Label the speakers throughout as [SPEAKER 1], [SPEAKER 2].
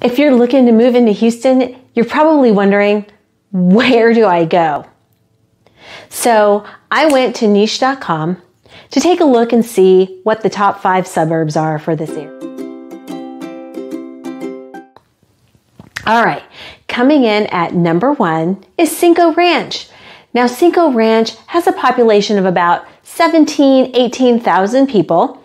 [SPEAKER 1] If you're looking to move into Houston, you're probably wondering, where do I go? So I went to niche.com to take a look and see what the top 5 suburbs are for this area. All right, coming in at number 1 is Cinco Ranch. Now, Cinco Ranch has a population of about 18,000 people,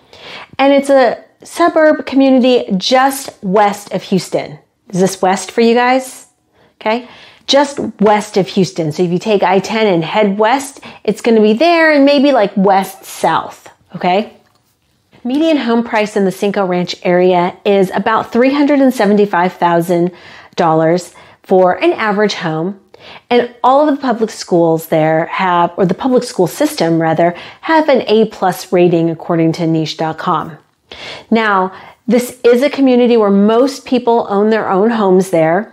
[SPEAKER 1] and it's a suburb community just west of Houston. Is this west for you guys? Okay, just west of Houston. So if you take I-10 and head west, it's going to be there and maybe like west-south, okay? Median home price in the Cinco Ranch area is about $375,000 for an average home. And all of the public schools there have, or the public school system rather, have an A+ rating according to niche.com. Now, this is a community where most people own their own homes there.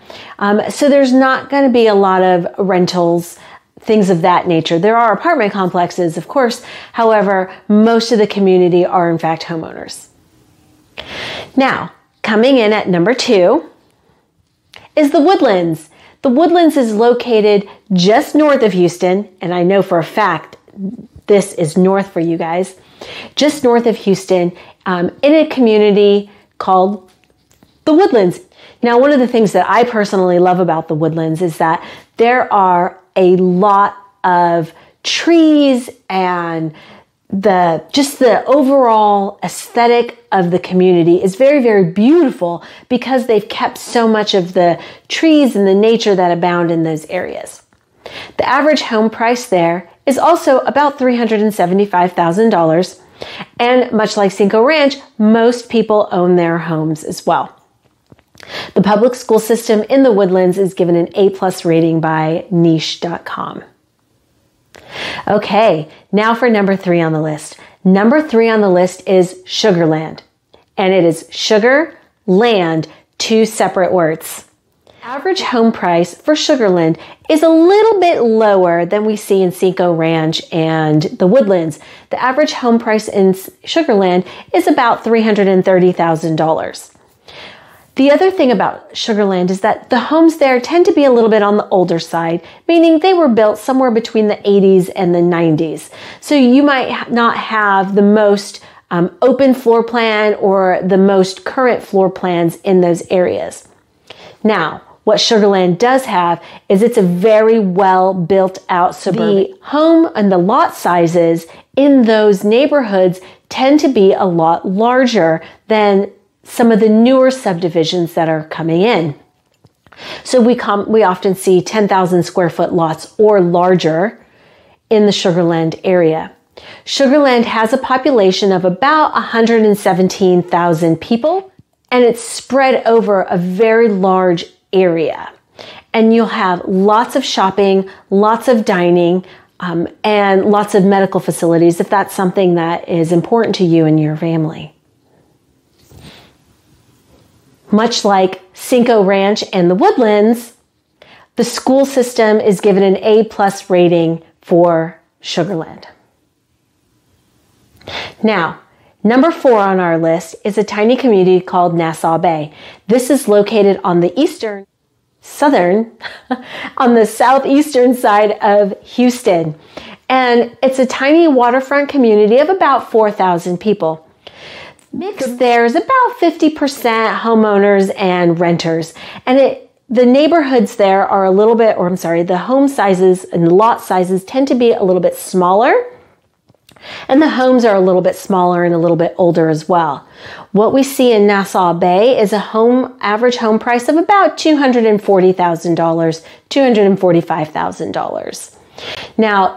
[SPEAKER 1] So there's not going to be a lot of rentals, things of that nature. There are apartment complexes, of course. However, most of the community are in fact homeowners. Now, coming in at number 2 is the Woodlands. The Woodlands is located just north of Houston, and I know for a fact this is north for you guys, just north of Houston, in a community called the Woodlands. Now, one of the things that I personally love about the Woodlands is that there are a lot of trees, and just the overall aesthetic of the community is very, very beautiful because they've kept so much of the trees and the nature that abound in those areas. The average home price there is also about $375,000. And much like Cinco Ranch, most people own their homes as well. The public school system in the Woodlands is given an A+ rating by niche.com. Okay, now for number 3 on the list. Number 3 on the list is Sugarland, and it is sugar, land, 2 separate words. Average home price for Sugarland is a little bit lower than we see in Cinco Ranch and the Woodlands. The average home price in Sugarland is about $330,000. The other thing about Sugarland is that the homes there tend to be a little bit on the older side, meaning they were built somewhere between the 80s and the 90s. So you might not have the most open floor plan or the most current floor plans in those areas. Now, what Sugarland does have is it's a very well built out suburb. The home and the lot sizes in those neighborhoods tend to be a lot larger than some of the newer subdivisions that are coming in. So we often see 10,000 square foot lots or larger in the Sugarland area. Sugarland has a population of about 117,000 people, and it's spread over a very large area. And you'll have lots of shopping, lots of dining, and lots of medical facilities if that's something that is important to you and your family. Much like Cinco Ranch and the Woodlands, the school system is given an A+ rating for Sugarland. Now, number 4 on our list is a tiny community called Nassau Bay. This is located on the on the southeastern side of Houston. And it's a tiny waterfront community of about 4,000 people. Mixed there is about 50% homeowners and renters. And the neighborhoods there are a little bit, the home sizes and lot sizes tend to be a little bit smaller. And the homes are a little bit smaller and a little bit older as well. What we see in Nassau Bay is average home price of about $240,000, $245,000. Now,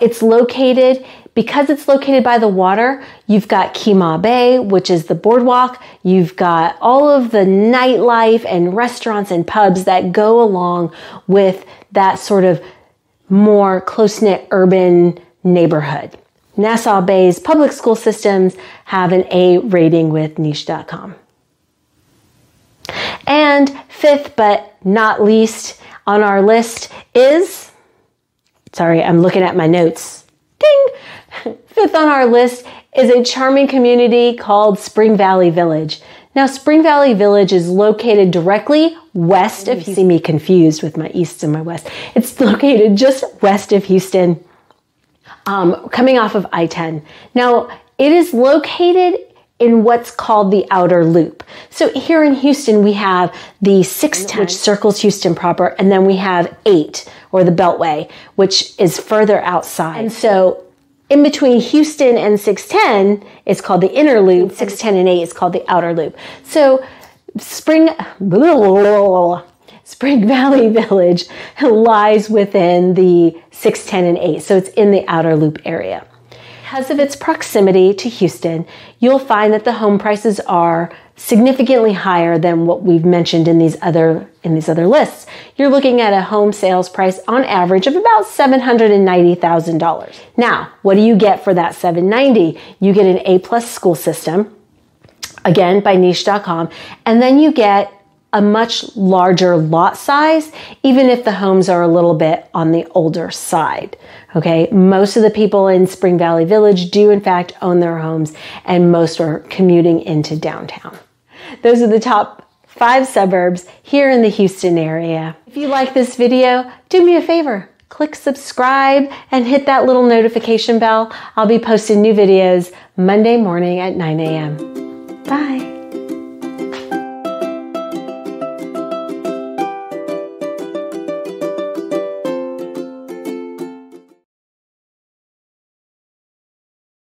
[SPEAKER 1] because it's located by the water, you've got Kima Bay, which is the boardwalk. You've got all of the nightlife and restaurants and pubs that go along with that sort of more close-knit urban neighborhood. Nassau Bay's public school systems have an A rating with niche.com. And 5th, but not least on our list is, I'm looking at my notes. Ding! 5th on our list is a charming community called Spring Valley Village. Now, Spring Valley Village is located directly west of, you see me confused with my east and my west. It's located just west of Houston, coming off of I-10. Now, it is located in what's called the outer loop. So here in Houston, we have the 610, which circles Houston proper, and then we have 8, or the Beltway, which is further outside. And so in between Houston and 610, it's called the inner loop. 610 and 8 is called the outer loop. So Spring Valley Village lies within the 610 and 8. So it's in the outer loop area. Because of its proximity to Houston, you'll find that the home prices are significantly higher than what we've mentioned in these other lists. You're looking at a home sales price on average of about $790,000. Now, what do you get for that $790,000? You get an A+ school system, again by niche.com, and then you get a much larger lot size, even if the homes are a little bit on the older side. Okay, most of the people in Spring Valley Village do in fact own their homes, and most are commuting into downtown. Those are the top 5 suburbs here in the Houston area. If you like this video, do me a favor, click subscribe and hit that little notification bell. I'll be posting new videos Monday morning at 9 a.m. Bye.